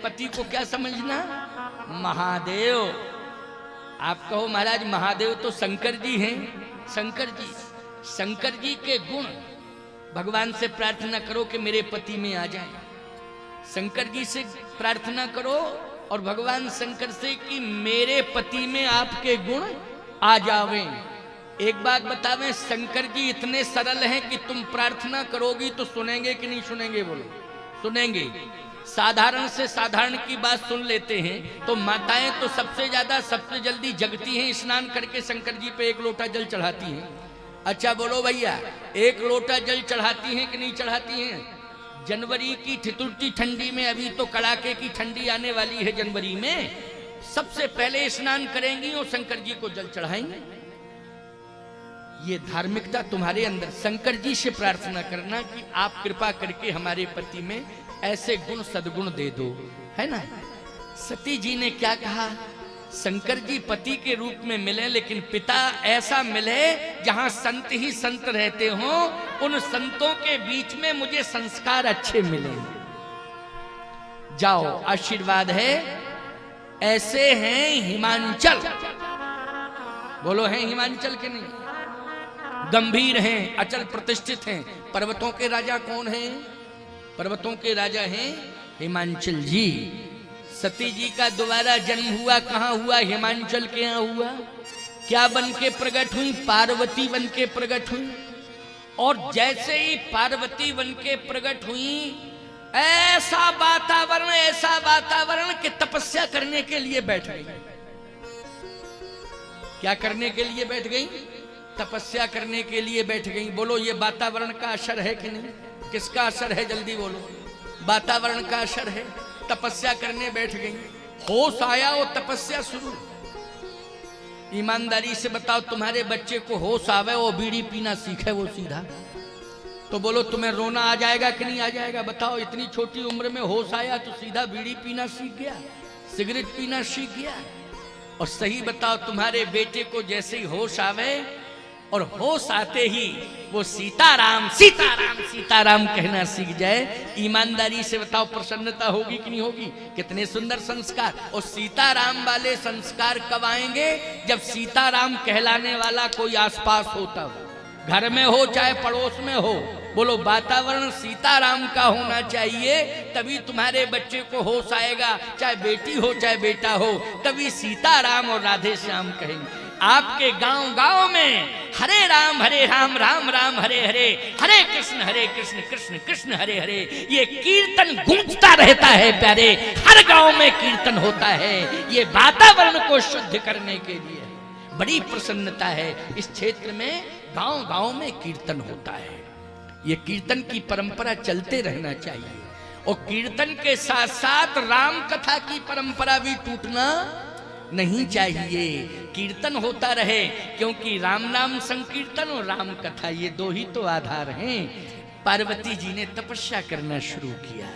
पति को क्या समझना? महादेव। आप कहो महाराज महादेव तो शंकर जी हैं। शंकर जी के गुण भगवान से प्रार्थना करो कि मेरे पति में आ जाए। शंकर जी से प्रार्थना करो और भगवान शंकर से कि मेरे पति में आपके गुण आ जावें। एक बात बतावें, शंकर जी इतने सरल हैं कि तुम प्रार्थना करोगी तो सुनेंगे कि नहीं सुनेंगे? बोलो, सुनेंगे। साधारण से साधारण की बात सुन लेते हैं। तो माताएं तो सबसे ज्यादा सबसे जल्दी जगती हैं, स्नान करके शंकर जी पे 1 लोटा जल चढ़ाती हैं। अच्छा बोलो भैया, 1 लोटा जल चढ़ाती हैं कि नहीं चढ़ाती हैं? जनवरी की ठिठुरती ठंडी में, अभी तो कड़ाके की ठंडी आने वाली है जनवरी में, सबसे पहले स्नान करेंगी और शंकर जी को जल चढ़ाएंगे। ये धार्मिकता तुम्हारे अंदर। शंकर जी से प्रार्थना करना कि आप कृपा करके हमारे पति में ऐसे गुण सद्गुण दे दो, है ना? सती जी ने क्या कहा? शंकर जी पति के रूप में मिले, लेकिन पिता ऐसा मिले जहां संत ही संत रहते हों, उन संतों के बीच में मुझे संस्कार अच्छे मिले। जाओ, आशीर्वाद है। ऐसे हैं हिमांचल। बोलो, हैं हिमांचल के नहीं? गंभीर हैं, अचल प्रतिष्ठित हैं। पर्वतों के राजा कौन हैं? पर्वतों के राजा हैं हिमांचल जी। सती जी का दोबारा जन्म हुआ, कहां हुआ? हिमांचल के यहां हुआ। क्या बन के प्रकट हुई? पार्वती बन के प्रकट हुई। और जैसे ही पार्वती बन के प्रकट हुई, ऐसा वातावरण कि तपस्या करने के लिए बैठ गई। क्या करने के लिए बैठ गई? तपस्या करने के लिए बैठ गई। बोलो, ये वातावरण का असर है कि नहीं? किसका असर है? जल्दी बोलो। वातावरण का असर है। तपस्या करने बैठ गई, होश आया और तपस्या शुरू। ईमानदारी से बताओ, तुम्हारे बच्चे को होश आवे वो बीड़ी पीना सीखे वो सीधा, तो बोलो तुम्हें रोना आ जाएगा कि नहीं आ जाएगा? बताओ, इतनी छोटी उम्र में होश आया तो सीधा बीड़ी पीना सीख गया, सिगरेट पीना सीख गया। और सही बताओ, तुम्हारे बेटे को जैसे ही होश आवे और होश आते ही वो सीताराम सीताराम सीताराम कहना सीख जाए, ईमानदारी से बताओ प्रसन्नता होगी कि नहीं होगी? कितने सुंदर संस्कार। और सीताराम वाले संस्कार कब आएंगे? जब सीताराम कहलाने वाला कोई आसपास होता हो, घर में हो चाहे पड़ोस में हो। बोलो, वातावरण सीताराम का होना चाहिए, तभी तुम्हारे बच्चे को होश आएगा। चाहे बेटी हो चाहे बेटा हो, तभी सीताराम और राधे श्याम कहेंगे। आपके गांव में हरे राम राम राम हरे हरे, हरे कृष्ण कृष्ण कृष्ण हरे हरे, ये कीर्तन गूंजता रहता है प्यारे। हर गांव में कीर्तन होता है। ये वातावरण को शुद्ध करने के लिए बड़ी प्रसन्नता है। इस क्षेत्र में गांव में कीर्तन होता है। ये कीर्तन की परंपरा चलते रहना चाहिए। और कीर्तन के साथ साथ राम कथा की परंपरा भी टूटना नहीं चाहिए। कीर्तन होता रहे, क्योंकि राम नाम संकीर्तन और राम कथा, ये 2 ही तो आधार हैं। पार्वती जी ने तपस्या करना शुरू किया।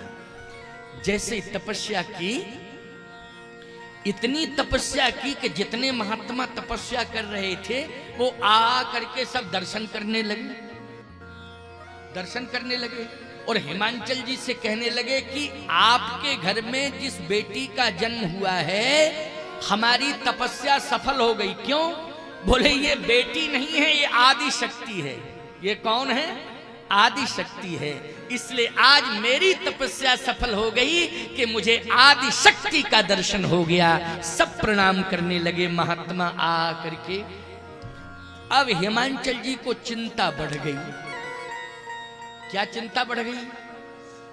जैसे तपस्या की, इतनी तपस्या की कि जितने महात्मा तपस्या कर रहे थे वो आ करके सब दर्शन करने लगे। और हिमांचल जी से कहने लगे कि आपके घर में जिस बेटी का जन्म हुआ है, हमारी तपस्या सफल हो गई। क्यों? बोले, ये बेटी नहीं है, ये आदि शक्ति है। ये कौन है? आदि शक्ति है। इसलिए आज मेरी तपस्या सफल हो गई कि मुझे आदि शक्ति का दर्शन हो गया। सब प्रणाम करने लगे महात्मा आ करके। अब हिमांचल जी को चिंता बढ़ गई। क्या चिंता बढ़ गई?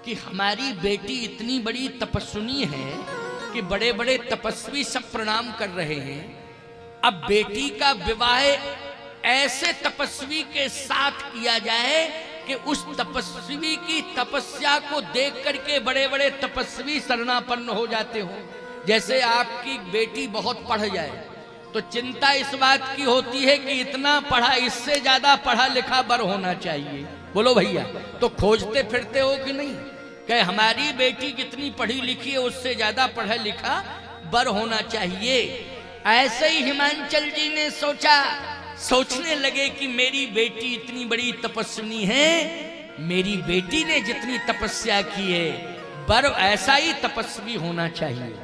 कि हमारी बेटी इतनी बड़ी तपस्विनी है कि बड़े बड़े तपस्वी सब प्रणाम कर रहे हैं। अब बेटी का विवाह ऐसे तपस्वी के साथ किया जाए कि उस तपस्वी की तपस्या को देख करके बड़े बड़े तपस्वी शरणापन्न हो जाते हो। जैसे आपकी बेटी बहुत पढ़ जाए तो चिंता इस बात की होती है कि इतना पढ़ा, इससे ज्यादा पढ़ा लिखा बर होना चाहिए। बोलो भैया, तो खोजते फिरते हो कि नहीं कि हमारी बेटी कितनी पढ़ी लिखी है, उससे ज्यादा पढ़ा लिखा बर होना चाहिए। ऐसे ही हिमांचल जी ने सोचने लगे कि मेरी बेटी इतनी बड़ी तपस्विनी है, मेरी बेटी ने जितनी तपस्या की है, वर ऐसा ही तपस्वी होना चाहिए।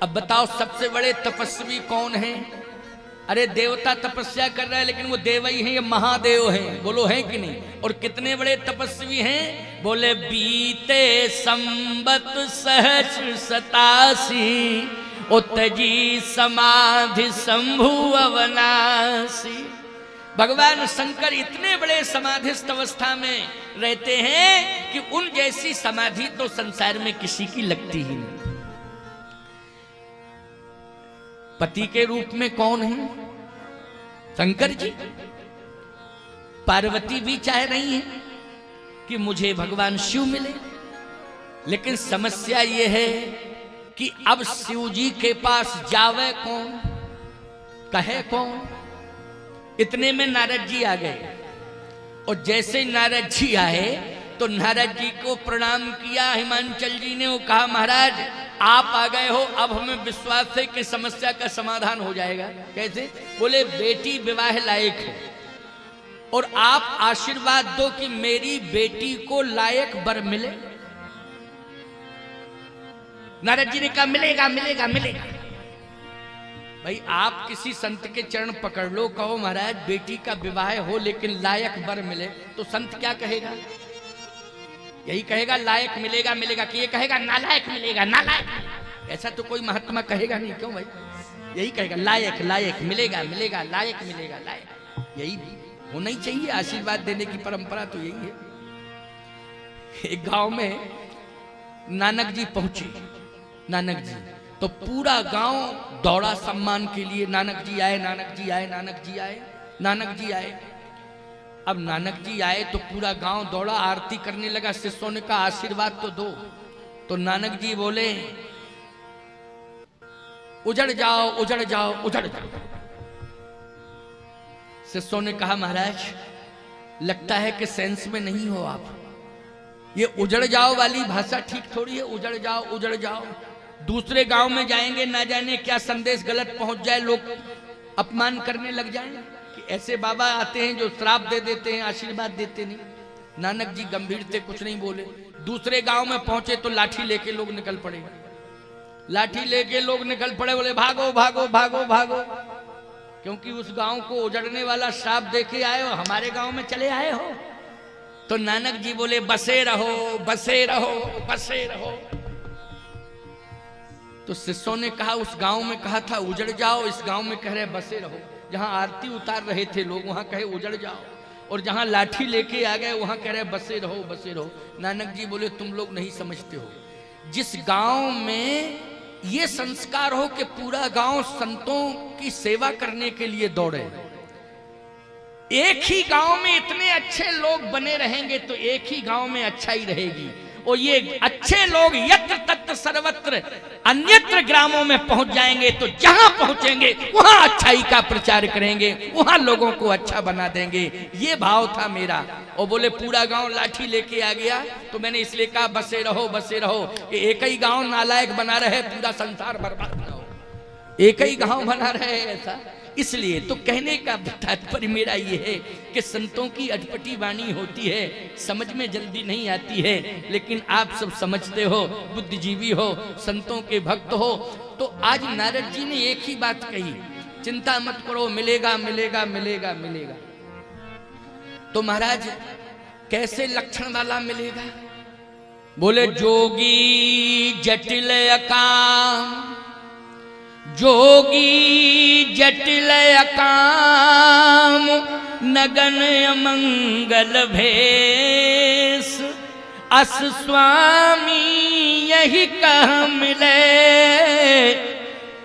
अब बताओ सबसे बड़े तपस्वी कौन है? अरे देवता तपस्या कर रहा है लेकिन वो देव ही हैं, ये महादेव हैं, बोलो हैं कि नहीं? और कितने बड़े तपस्वी हैं? बोले बीते संबत सहस्र 87 उतजी समाधि शंभु अवनासी। भगवान शंकर इतने बड़े समाधिस्थ अवस्था में रहते हैं कि उन जैसी समाधि तो संसार में किसी की लगती ही नहीं। पति के रूप में कौन है? शंकर जी। पार्वती भी चाह रही है कि मुझे भगवान शिव मिले, लेकिन समस्या यह है कि अब शिव जी के पास जावे कौन, कहे कौन? इतने में नारद जी आ गए, और जैसे नारद जी आए तो नारद जी को प्रणाम किया हिमांचल जी ने। वो कहा महाराज आप आ गए हो, अब हमें विश्वास है कि समस्या का समाधान हो जाएगा। कैसे? बोले बेटी विवाह लायक है और आप आशीर्वाद दो कि मेरी बेटी को लायक वर मिले। नारद जी ने कहा मिलेगा मिलेगा मिलेगा। भाई आप किसी संत के चरण पकड़ लो, कहो महाराज बेटी का विवाह हो लेकिन लायक वर मिले, तो संत क्या कहेगा? यही कहेगा लायक मिलेगा मिलेगा, कि ये कहेगा नालायक मिलेगा नालायक। ऐसा तो कोई महात्मा कहेगा नहीं, क्यों भाई? यही कहेगा लायक लायक मिलेगा मिलेगा, लायक मिलेगा लायक। यही होना ही चाहिए, आशीर्वाद देने की परंपरा तो यही है। एक गांव में नानक जी पहुंचे। नानक जी तो पूरा गांव दौड़ा सम्मान के लिए। नानक जी आए, नानक जी आए, नानक जी आए, नानक जी आए। अब नानक जी आए तो पूरा गांव दौड़ा, आरती करने लगा। शिष्यों ने कहा आशीर्वाद तो दो। तो नानक जी बोले उजड़ जाओ उजड़ जाओ उजड़ जाओ। शिष्यों ने कहा महाराज लगता है कि सेंस में नहीं हो आप, ये उजड़ जाओ वाली भाषा ठीक थोड़ी है। उजड़ जाओ उजड़ जाओ, दूसरे गांव में जाएंगे ना जाने क्या संदेश गलत पहुंच जाए, लोग अपमान करने लग जाएं कि ऐसे बाबा आते हैं जो श्राप दे देते हैं, आशीर्वाद देते नहीं। नानक जी गंभीर थे, कुछ नहीं बोले। दूसरे गांव में पहुंचे तो लाठी लेके लोग निकल पड़े। लाठी लेके लोग निकल पड़े, बोले भागो भागो भागो भागो, क्योंकि उस गांव को उजड़ने वाला श्राप देके आए हो, हमारे गांव में चले आए हो। तो नानक जी बोले बसे रहो बसे रहो बसे रहो। तो शिष्यों ने कहा उस गांव में कहा था उजड़ जाओ, इस गांव में कह रहे बसे रहो। जहां आरती उतार रहे थे लोग वहां कहे उजड़ जाओ, और जहां लाठी लेके आ गए वहां कह रहे बसे रहो बसे रहो। नानक जी बोले तुम लोग नहीं समझते हो, जिस गांव में ये संस्कार हो कि पूरा गांव संतों की सेवा करने के लिए दौड़े, एक ही गांव में इतने अच्छे लोग बने रहेंगे तो एक ही गांव में अच्छाई रहेगी। और ये अच्छे लोग यत्र तत्र सर्वत्र अन्यत्र ग्रामों में पहुंच जाएंगे तो जहां पहुंचेंगे वहां अच्छाई का प्रचार करेंगे, वहां लोगों को अच्छा बना देंगे। ये भाव था मेरा। और बोले पूरा गांव लाठी लेके आ गया तो मैंने इसलिए कहा बसे रहो बसे रहो, कि एक ही गांव नालायक बना रहे पूरा संसार बर्बाद ना हो, एक ही गांव बना रहे ऐसा। इसलिए तो कहने का तात्पर्य मेरा ये है कि संतों की अटपटी वाणी होती है, समझ में जल्दी नहीं आती है, लेकिन आप सब समझते हो, बुद्धिजीवी हो, संतों के भक्त हो। तो आज नारद जी ने एक ही बात कही, चिंता मत करो मिलेगा मिलेगा मिलेगा मिलेगा। तो महाराज कैसे लक्षण वाला मिलेगा? बोले जोगी जटिल अकाम, जोगी जटिल अकाम नगन अमंगल भेष, अस स्वामी यही कह मिले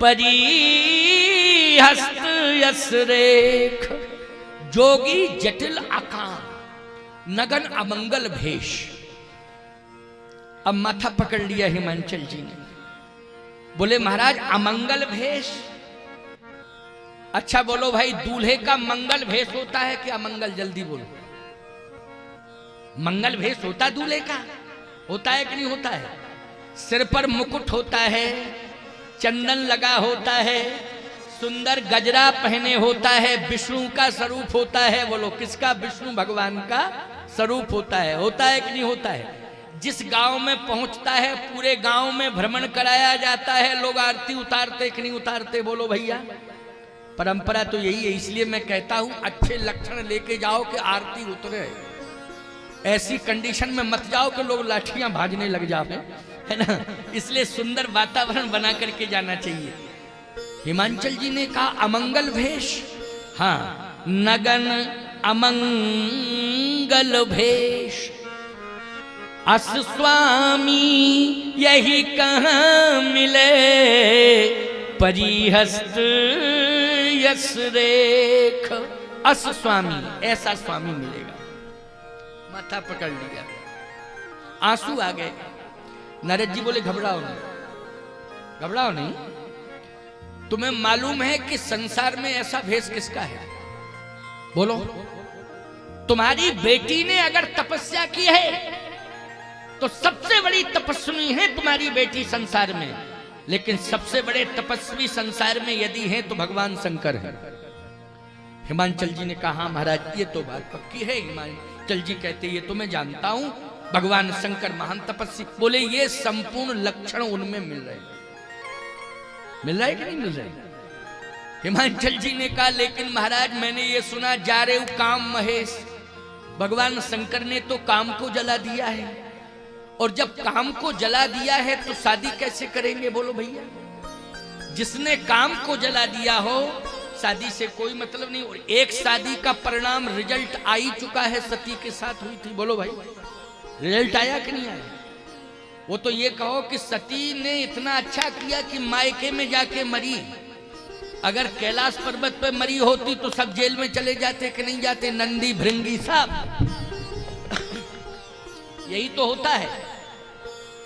परी हस्त यस रेख। जोगी जटिल अकाम नगन अमंगल भेष। अब माथा पकड़ लिया हिमांचल जी ने, बोले महाराज अमंगल भेष। अच्छा बोलो भाई दूल्हे का मंगल भेष होता है कि अमंगल? जल्दी बोलो। मंगल भेष होता दूल्हे का? होता है कि नहीं होता है? सिर पर मुकुट होता है, चंदन लगा होता है, सुंदर गजरा पहने होता है, विष्णु का स्वरूप होता है। बोलो किसका? विष्णु भगवान का स्वरूप होता है कि नहीं होता है? जिस गांव में पहुंचता है पूरे गांव में भ्रमण कराया जाता है। लोग आरती उतारते कि नहीं उतारते? बोलो भैया, परंपरा तो यही है। इसलिए मैं कहता हूं अच्छे लक्षण लेके जाओ कि आरती उतरे। ऐसी कंडीशन में मत जाओ कि लोग लाठियां भाजने लग जाए, है ना। इसलिए सुंदर वातावरण बना करके जाना चाहिए। हिमांचल जी ने कहा अमंगल भेष, हाँ, नगन अमंगल भेष, अस स्वामी यही कहाँ मिले, परिहस्त यस रेख। अस स्वामी, ऐसा स्वामी मिलेगा। माथा पकड़ लिया, आंसू आ गए। नारद जी बोले घबराओ नहीं, घबराओ नहीं। तुम्हें मालूम है कि संसार में ऐसा भेष किसका है? बोलो। तुम्हारी बेटी ने अगर तपस्या की है तो सबसे बड़ी तपस्वी है तुम्हारी बेटी संसार में। लेकिन सबसे बड़े तपस्वी संसार में यदि है तो भगवान शंकर है। हिमांचल जी ने कहा महाराज ये तो बात पक्की है। हिमांचल जी कहते ये तो मैं जानता हूं, भगवान शंकर महान तपस्वी। बोले ये संपूर्ण लक्षण उनमें मिल रहे हैं। मिल रहा है कि नहीं मिल रहा है? हिमांचल जी ने कहा लेकिन महाराज मैंने ये सुना जा रे काम महेश, भगवान शंकर ने तो काम को जला दिया है, और जब काम को जला दिया है तो शादी कैसे करेंगे? बोलो भैया, जिसने काम को जला दिया हो शादी से कोई मतलब नहीं। और एक शादी का परिणाम रिजल्ट आ ही चुका है, सती के साथ हुई थी। बोलो भाई, रिजल्ट आया कि नहीं आया? वो तो ये कहो कि सती ने इतना अच्छा किया कि मायके में जाके मरी। अगर कैलाश पर्वत पे मरी होती तो सब जेल में चले जाते कि नहीं जाते? नंदी भृंगी सब यही तो होता है।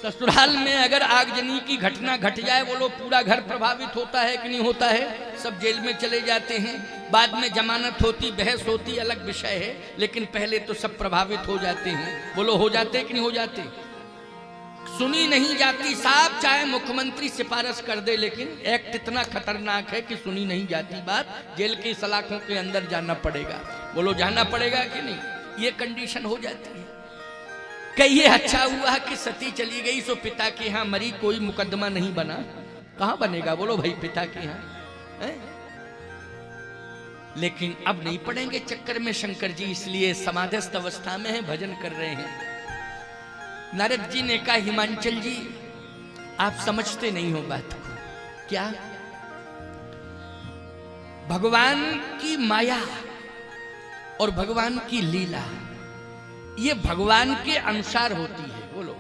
ससुराल में अगर आगजनी की घटना घट जाए, बोलो पूरा घर प्रभावित होता है कि नहीं होता है? सब जेल में चले जाते हैं, बाद में जमानत होती, बहस होती, अलग विषय है, लेकिन पहले तो सब प्रभावित हो जाते हैं। बोलो हो जाते कि नहीं हो जाते? सुनी नहीं जाती साहब, चाहे मुख्यमंत्री सिफारिश कर दे, लेकिन एक्ट इतना खतरनाक है कि सुनी नहीं जाती बात, जेल की सलाखों के अंदर जाना पड़ेगा। बोलो जाना पड़ेगा कि नहीं? ये कंडीशन हो जाती है। कहिए अच्छा हुआ कि सती चली गई सो पिता के यहाँ मरी, कोई मुकदमा नहीं बना। कहां बनेगा? बोलो भाई पिता के यहाँ। लेकिन अब नहीं पड़ेंगे चक्कर में शंकर जी, इसलिए समाधिस्थ अवस्था में है, भजन कर रहे हैं। नारद जी ने कहा हिमांचल जी आप समझते नहीं हो बात को। क्या? भगवान की माया और भगवान की लीला ये भगवान के अनुसार होती है। बोलो,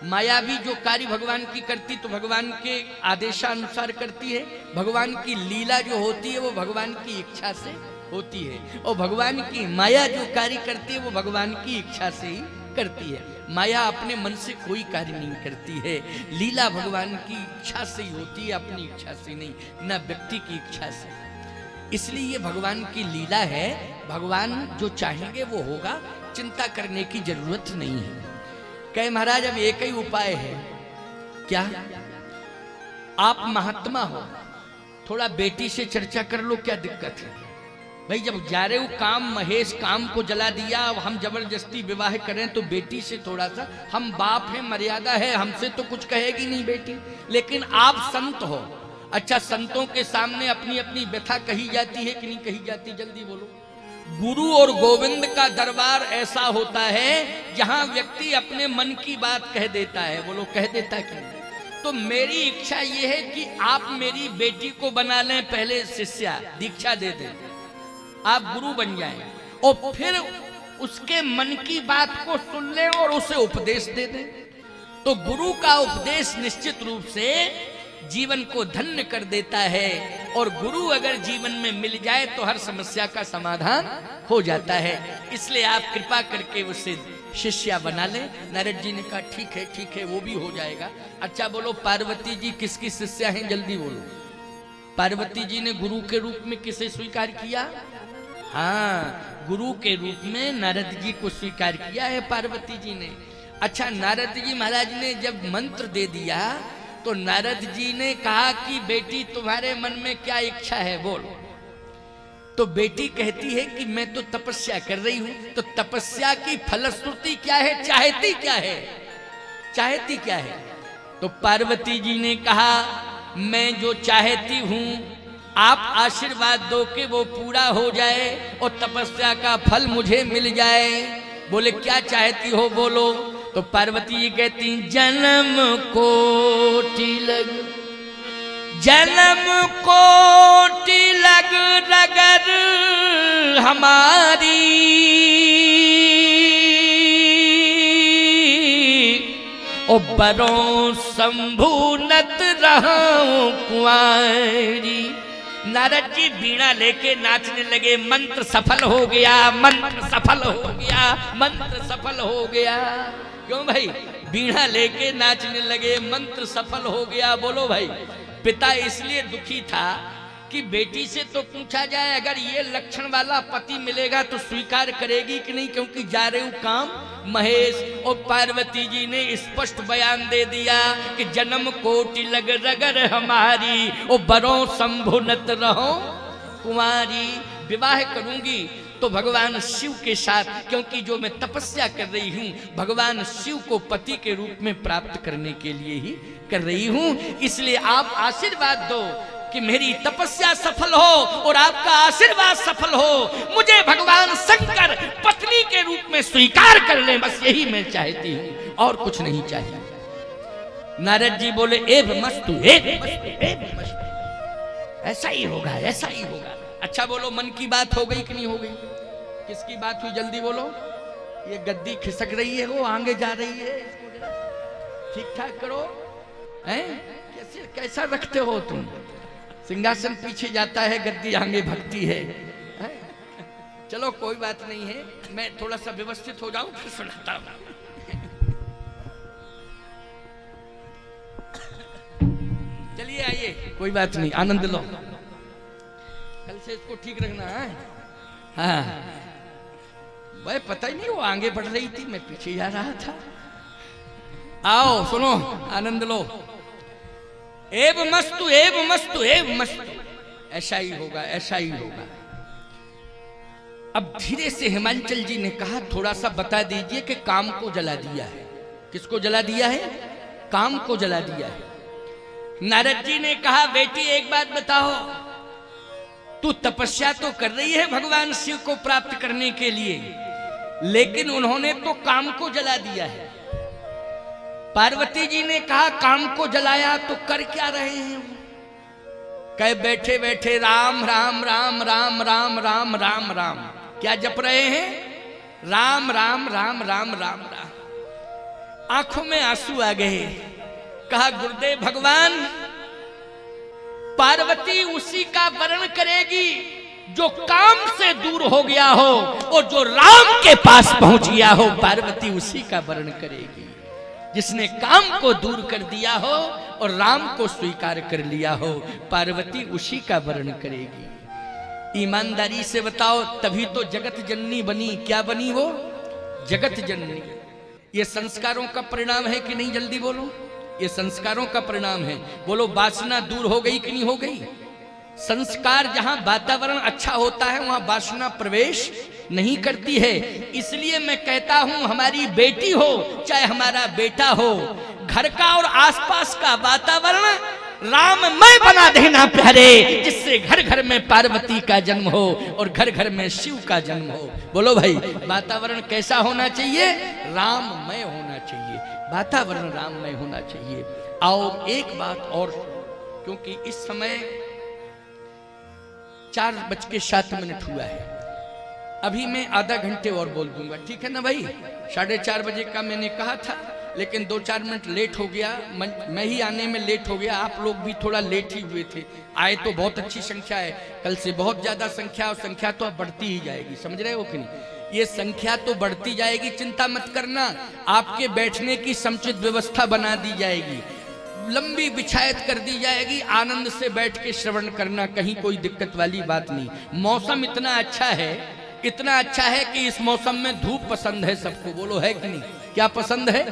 माया भी जो कार्य भगवान की करती तो भगवान के आदेशानुसार करती है। भगवान की लीला जो होती है वो भगवान की इच्छा से होती है, और भगवान की माया जो कार्य करती है वो भगवान की इच्छा से ही करती है। माया अपने मन से कोई कार्य नहीं करती है, लीला भगवान की इच्छा से ही होती है, अपनी इच्छा से नहीं, न व्यक्ति की इच्छा से। इसलिए ये भगवान की लीला है, भगवान जो चाहेंगे वो होगा, चिंता करने की जरूरत नहीं है। कहे महाराज अब एक ही उपाय है। क्या? आप महात्मा हो, थोड़ा बेटी से चर्चा कर लो, क्या दिक्कत है भाई? जब जा रहे हो काम महेश, काम को जला दिया, अब हम जबरदस्ती विवाह करें तो बेटी से थोड़ा सा, हम बाप हैं, मर्यादा है, हमसे तो कुछ कहेगी नहीं बेटी। लेकिन आप संत हो, अच्छा संतों के सामने अपनी अपनी व्यथा कही जाती है कि नहीं कही जाती? जल्दी बोलो। गुरु और गोविंद का दरबार ऐसा होता है जहां व्यक्ति अपने मन की बात कह देता है। बोलो कह देता क्यों? तो मेरी इच्छा यह है कि आप मेरी बेटी को बना लें, पहले शिष्या दीक्षा दे दें, आप गुरु बन जाएं, और फिर उसके मन की बात को सुन लें और उसे उपदेश दे दें। तो गुरु का उपदेश निश्चित रूप से जीवन को धन्य कर देता है, और गुरु अगर जीवन में मिल जाए तो हर समस्या का समाधान हो जाता है। इसलिए आप कृपा करके उसे शिष्या बना लें। नारद जी ने कहा ठीक है वो भी हो जाएगा। अच्छा बोलो पार्वती जी किसकी शिष्या हैं? जल्दी बोलो। पार्वती जी ने गुरु के रूप में किसे स्वीकार किया? हाँ, गुरु के रूप में नारद जी को स्वीकार किया है पार्वती जी ने। अच्छा, नारद जी महाराज ने जब मंत्र दे दिया तो नारद जी ने कहा कि बेटी तुम्हारे मन में क्या इच्छा है बोल। तो बेटी कहती है कि मैं तो तपस्या कर रही हूं। तो तपस्या की फलश्रुति क्या है, चाहती क्या है? चाहती क्या है? तो पार्वती जी ने कहा मैं जो चाहती हूं आप आशीर्वाद दो कि वो पूरा हो जाए और तपस्या का फल मुझे मिल जाए। बोले क्या चाहती हो बोलो। तो पार्वती जी कहती जन्म कोटि लग, जन्म कोटि लग रगर हमारी, ओ बरों शंभु नत रहूं कुंवारी। नारद जी बीड़ा लेके नाचने लगे। मंत्र सफल हो गया, मंत्र सफल हो गया, मंत्र सफल हो गया। क्यों भाई? बीड़ा लेके नाचने लगे, मंत्र सफल हो गया। बोलो भाई। पिता इसलिए दुखी था कि बेटी से तो पूछा जाए अगर ये लक्षण वाला पति मिलेगा तो स्वीकार करेगी कि नहीं, क्योंकि जा रहे हो काम महेश। और पार्वती जी ने स्पष्ट बयान दे दिया कि जन्म कोटि लग रगर हमारी, ओ बरों शंभुनत रहो कुंवारी। विवाह करूंगी तो भगवान शिव के साथ, क्योंकि जो मैं तपस्या कर रही हूं भगवान शिव को पति के रूप में प्राप्त करने के लिए ही कर रही हूं। इसलिए आप आशीर्वाद दो कि मेरी तपस्या सफल हो और आपका आशीर्वाद सफल हो, मुझे भगवान शंकर पत्नी के रूप में स्वीकार कर ले, बस यही मैं चाहती हूं और कुछ नहीं चाहिए। नारद जी बोले एव मस्तु, एव मस्तु, एव मस्तु। ऐसा ही होगा, ऐसा ही होगा। अच्छा बोलो मन की बात हो गई कि नहीं हो गई? किसकी बात हुई जल्दी बोलो। ये गद्दी खिसक रही है, वो आगे जा रही है, ठीक ठाक करो। हैं कैसे कैसा रखते हो तुम? सिंहासन पीछे जाता है, गद्दी आगे भगती है। चलो कोई बात नहीं है, मैं थोड़ा सा व्यवस्थित हो जाऊं फिर सुनाता हूं। चलिए आइए, कोई बात नहीं, आनंद लो। कल से इसको ठीक रखना है। हाँ भाई पता ही नहीं, वो आगे बढ़ रही थी, मैं पीछे जा रहा था। आओ सुनो, आनंद लो। एव मस्तु, एव मस्तु, एव मस्तु। ऐसा ही होगा, ऐसा ही होगा। अब धीरे से हिमांचल जी ने कहा थोड़ा सा बता दीजिए कि काम को जला दिया है। किसको जला दिया है? काम को जला दिया है। नारद जी ने कहा बेटी एक बात बताओ, तू तपस्या तो कर रही है भगवान शिव को प्राप्त करने के लिए, लेकिन उन्होंने तो काम को जला दिया है। पार्वती जी ने कहा काम को जलाया तो कर क्या रहे हैं? कहे बैठे बैठे राम राम राम राम राम राम राम राम। क्या जप रहे हैं? राम राम राम राम राम राम। आंखों में आंसू आ गए। कहा गुरुदेव भगवान, पार्वती उसी का वर्ण करेगी जो काम से दूर हो गया हो और जो राम के पास पहुंच गया हो। पार्वती उसी का वर्ण करेगी जिसने काम को दूर कर दिया हो और राम को स्वीकार कर लिया हो। पार्वती उसी का वर्ण करेगी। ईमानदारी से बताओ, तभी तो जगत जननी बनी। क्या बनी वो? जगत जननी। ये संस्कारों का परिणाम है कि नहीं? जल्दी बोलो। ये संस्कारों का परिणाम है। बोलो वासना दूर हो गई कि नहीं हो गई? संस्कार, जहां वातावरण अच्छा होता है वहां वासना प्रवेश नहीं करती है। इसलिए मैं कहता हूं हमारी बेटी हो चाहे हमारा बेटा हो, घर का और आसपास का वातावरण राममय बना देना प्यारे, जिससे घर घर में पार्वती का जन्म हो और घर घर में शिव का जन्म हो। बोलो भाई, वातावरण कैसा होना चाहिए? राममय होना चाहिए। वातावरण राममय होना चाहिए। आओ एक बात और, क्योंकि इस समय 4:07 हुआ है। अभी मैं आधा घंटे और बोल दूंगा, ठीक है ना भाई? 4:30 बजे का मैंने कहा था, लेकिन 2-4 मिनट लेट हो गया। मैं ही आने में लेट हो गया, आप लोग भी थोड़ा लेट ही हुए थे। आए तो बहुत अच्छी संख्या है, कल से बहुत ज्यादा संख्या, और संख्या तो अब बढ़ती ही जाएगी। समझ रहे हो कि नहीं? ये संख्या तो बढ़ती जाएगी, चिंता मत करना। आपके बैठने की समुचित व्यवस्था बना दी जाएगी, लंबी बिछायत कर दी जाएगी। आनंद से बैठ के श्रवण करना, कहीं कोई दिक्कत वाली बात नहीं। मौसम इतना अच्छा है, इतना अच्छा है कि इस मौसम में धूप पसंद है सबको। बोलो है कि नहीं? क्या पसंद है?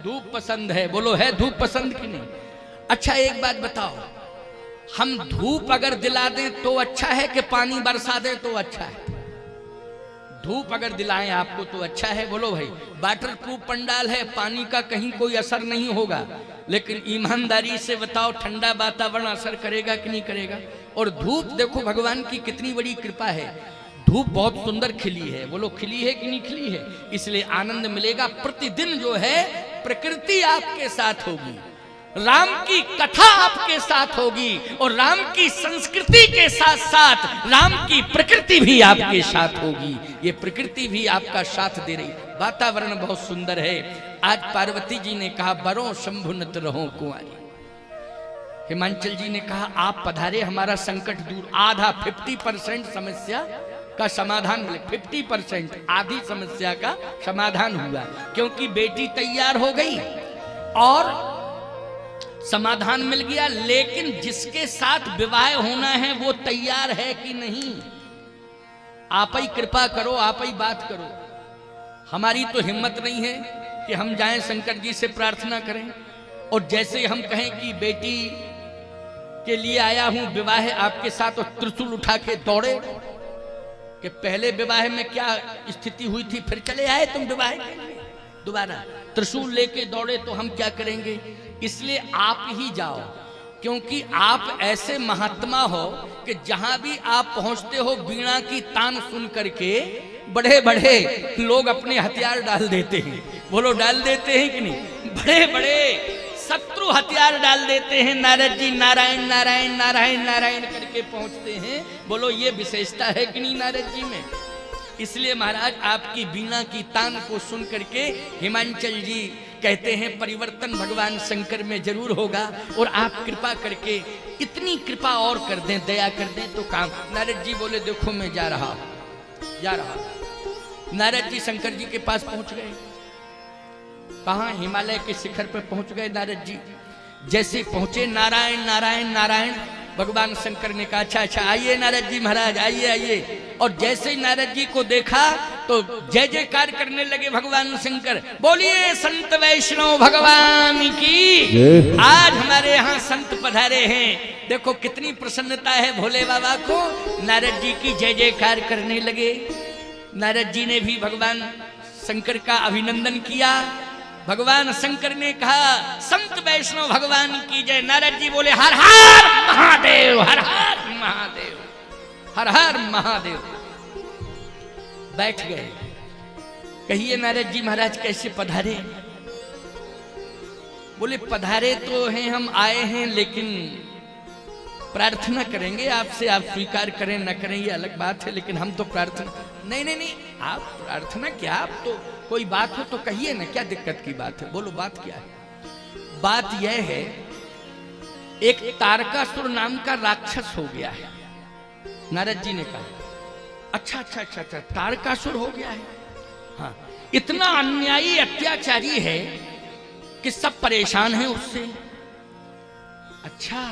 धूप पसंद है। बोलो है धूप पसंद कि नहीं? अच्छा एक बात बताओ, हम धूप अगर दिला दें तो अच्छा है कि पानी बरसा दें तो अच्छा है? धूप अगर दिलाएं आपको तो अच्छा है। बोलो भाई, वाटर प्रूफ पंडाल है, पानी का कहीं कोई असर नहीं होगा, लेकिन ईमानदारी से बताओ ठंडा वातावरण असर करेगा कि नहीं करेगा? और धूप देखो भगवान की कितनी बड़ी कृपा है, धूप बहुत सुंदर खिली है। बोलो खिली है कि नहीं खिली है? इसलिए आनंद मिलेगा। प्रतिदिन जो है प्रकृति आपके साथ होगी, राम की कथा आपके साथ होगी, और राम की संस्कृति के साथ साथ राम की प्रकृति भी आपके साथ होगी। ये प्रकृति भी आपका साथ दे रही, वातावरण बहुत सुंदर है। आज पार्वती जी ने कहा बरो शंभु नत रहो कुंवारी। हिमांचल जी ने कहा आप पधारे, हमारा संकट दूर, आधा 50% समस्या का समाधान मिले, 50% आधी समस्या का समाधान हुआ, क्योंकि बेटी तैयार हो गई और समाधान मिल गया। लेकिन जिसके साथ विवाह होना है वो तैयार है कि नहीं? आप ही कृपा करो, आप ही बात करो। हमारी तो हिम्मत नहीं है कि हम जाएं शंकर जी से प्रार्थना करें, और जैसे हम कहें कि बेटी के लिए आया हूं विवाह आपके साथ, और त्रिशूल उठा के दौड़े कि पहले विवाह में क्या स्थिति हुई थी, फिर चले आए तुम विवाह के लिए दोबारा त्रिशूल लेके दौड़े, तो हम क्या करेंगे? इसलिए आप ही जाओ, क्योंकि आप ऐसे महात्मा हो कि जहां भी आप पहुंचते हो वीणा की तान सुन करके बड़े बड़े लोग अपने हथियार डाल देते हैं। बोलो डाल देते हैं कि नहीं? बड़े बड़े शत्रु हथियार डाल देते हैं। नारद जी नारायण नारायण नारायण नारायण करके पहुंचते हैं। बोलो ये विशेषता है कि नहीं नारद जी में? इसलिए महाराज आपकी वीणा की तान को सुन करके हिमांचल जी कहते हैं परिवर्तन भगवान शंकर में जरूर होगा, और आप कृपा करके इतनी कृपा और कर दें, दया कर दें तो काम। नारद जी बोले देखो मैं जा रहा। नारद जी शंकर जी के पास पहुंच गए। कहां? हिमालय के शिखर पर पहुंच गए नारद जी। जैसे पहुंचे नारायण नारायण नारायण, भगवान शंकर ने कहा अच्छा अच्छा आइए नारद जी महाराज आइए आइए। और जैसे ही नारद जी को देखा तो जय जयकार करने लगे भगवान शंकर। बोलिए संत वैष्णव भगवान की। आज हमारे यहाँ संत पधारे हैं, देखो कितनी प्रसन्नता है भोले बाबा को। नारद जी की जय जयकार करने लगे। नारद जी ने भी भगवान शंकर का अभिनंदन किया। भगवान शंकर ने कहा संत वैष्णव भगवान की जय। नारद जी बोले हर हर महादेव, हर हर महादेव, हर हर महादेव। बैठ गए। कहिए नारद जी महाराज कैसे पधारे? बोले पधारे तो हैं, हम आए हैं, लेकिन प्रार्थना करेंगे आपसे, आप स्वीकार करें न करें ये अलग बात है, लेकिन हम तो प्रार्थना। नहीं नहीं नहीं, आप प्रार्थना क्या, आप तो कोई बात हो तो कहिए ना, क्या दिक्कत की बात है? बोलो बात क्या है? बात यह है एक तारकासुर नाम का राक्षस हो गया है। नारद जी ने कहा अच्छा अच्छा अच्छा अच्छा तारकासुर हो गया है। हाँ, इतना अन्यायी अत्याचारी है कि सब परेशान हैं उससे। अच्छा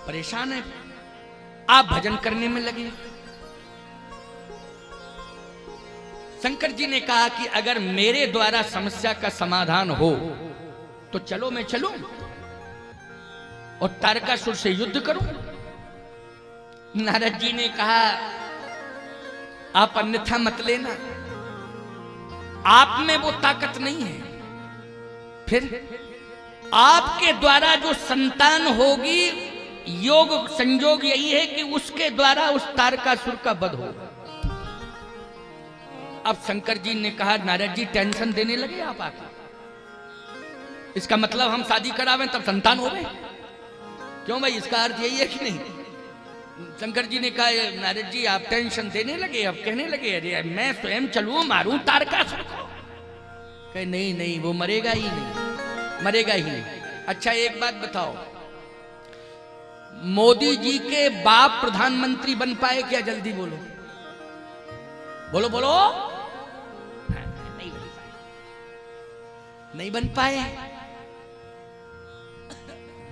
परेशान है, आप भजन करने में लगे। शंकर जी ने कहा कि अगर मेरे द्वारा समस्या का समाधान हो तो चलो मैं चलूं और तारकासुर से युद्ध करूं। नारद जी ने कहा आप अन्यथा मत लेना, आप में वो ताकत नहीं है। फिर आपके द्वारा जो संतान होगी, योग संयोग यही है कि उसके द्वारा उस तारकासुर का वध होगा। अब शंकर जी ने कहा नारद जी टेंशन देने लगे आप आके, इसका मतलब हम शादी करावें तब संतान हो गए? क्यों भाई, इसका अर्थ यही है कि नहीं? शंकर जी ने कहा नारद जी आप टेंशन देने लगे, अब कहने लगे अरे मैं स्वयं चलूं मारूं तारकासुर को। कहे नहीं नहीं, वो मरेगा ही नहीं, मरेगा ही नहीं। अच्छा एक बात बताओ, मोदी जी के बाप प्रधानमंत्री बन पाए क्या? जल्दी बोलो बोलो बोलो। नहीं बन पाए, नहीं बन पाए।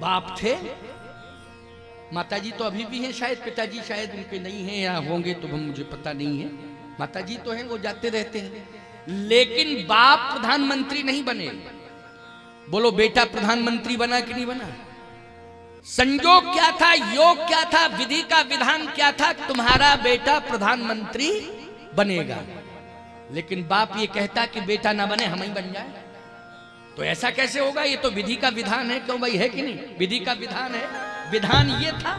बाप थे, माताजी तो अभी भी हैं शायद, पिताजी शायद उनके नहीं हैं या होंगे तो मुझे पता नहीं है। माताजी तो हैं, वो जाते रहते हैं, लेकिन बाप प्रधानमंत्री नहीं बने। बोलो बेटा प्रधानमंत्री बना कि नहीं बना? संयोग क्या था, योग क्या था, विधि का विधान क्या था, तुम्हारा बेटा प्रधानमंत्री बनेगा, लेकिन बाप ये कहता कि बेटा ना बने हम ही बन जाए, तो ऐसा कैसे होगा? ये तो विधि का विधान है, क्यों भाई, है कि नहीं? विधि का विधान है, विधान ये था,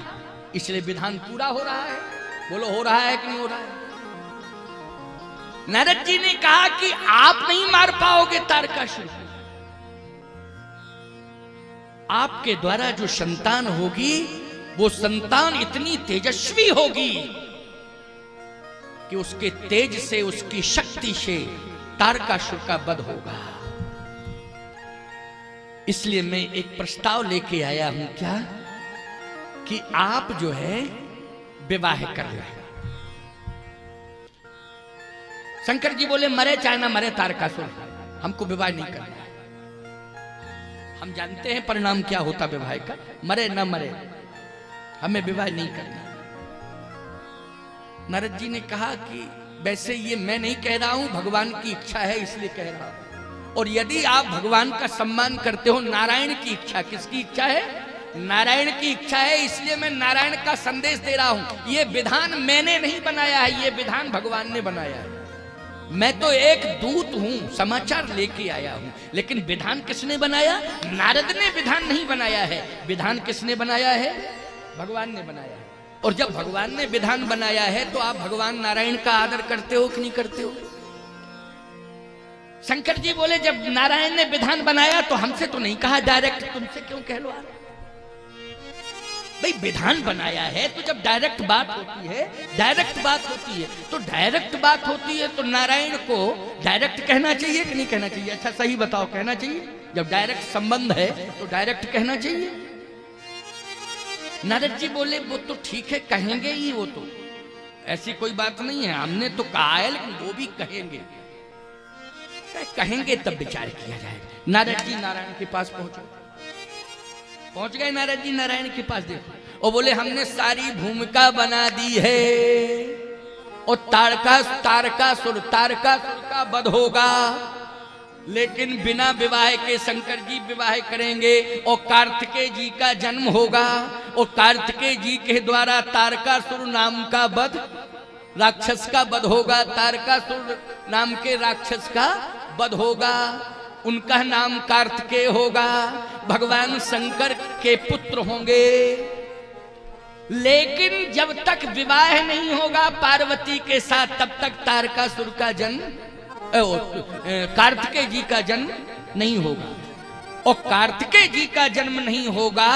इसलिए विधान पूरा हो रहा है। बोलो हो रहा है कि नहीं हो रहा है? नारद जी ने कहा कि आप नहीं मार पाओगे तारकासुर, आपके द्वारा जो संतान होगी वो संतान इतनी तेजस्वी होगी कि उसके तेज से, उसकी शक्ति से तारकासुर का वध होगा। इसलिए मैं एक प्रस्ताव लेके आया हूं, क्या कि आप जो है विवाह कर ले। शंकर जी बोले मरे चाहे ना मरे तारकासुर, हमको विवाह नहीं करना। हम जानते हैं परिणाम क्या होता विवाह का, मरे ना मरे, हमें विवाह नहीं करना। नारद जी ने कहा कि वैसे ये मैं नहीं कह रहा हूं, भगवान की इच्छा है इसलिए कह रहा हूं। और यदि आप भगवान का सम्मान करते हो, नारायण की इच्छा, किसकी इच्छा है? नारायण की इच्छा है, इसलिए मैं नारायण का संदेश दे रहा हूं। ये विधान मैंने नहीं बनाया है, ये विधान भगवान ने बनाया है। मैं तो एक दूत हूं, समाचार लेके आया हूं, लेकिन विधान किसने बनाया? नारद ने विधान नहीं बनाया है। विधान किसने बनाया है? भगवान ने बनाया है। और जब भगवान ने विधान बनाया है तो आप भगवान नारायण का आदर करते हो कि नहीं करते हो? शंकर जी बोले जब नारायण ने विधान बनाया तो हमसे तो नहीं कहा डायरेक्ट, तुमसे क्यों कहलवा? भाई विधान बनाया है तो जब डायरेक्ट बात होती है, डायरेक्ट बात होती है, तो डायरेक्ट बात होती है तो नारायण को डायरेक्ट कहना चाहिए कि नहीं कहना चाहिए? अच्छा सही बताओ, कहना चाहिए? जब डायरेक्ट संबंध है तो डायरेक्ट कहना चाहिए। नारद जी बोले वो तो ठीक है, कहेंगे ही, वो तो ऐसी कोई बात नहीं है, हमने तो कहा है, लेकिन वो भी कहेंगे। कहेंगे तब विचार किया जाएगा। नारद जी नारायण के पास पहुंच गए। नारद जी नारायण के पास देखो, और बोले हमने सारी भूमिका बना दी है और तारकासुर का वध होगा, लेकिन बिना विवाह के शंकर जी विवाह करेंगे और कार्तिकेय जी का जन्म होगा, और कार्तिकेय जी के द्वारा तारकासुर नाम का वध, राक्षस का वध होगा। तारकासुर नाम के राक्षस का वध होगा, उनका नाम कार्तिकेय होगा, भगवान शंकर के पुत्र होंगे। लेकिन जब तक विवाह नहीं होगा पार्वती के साथ, तब तक तारकासुर का जन्म, कार्तिकेय जी का जन्म नहीं होगा। और कार्तिकेय जी का जन्म नहीं होगा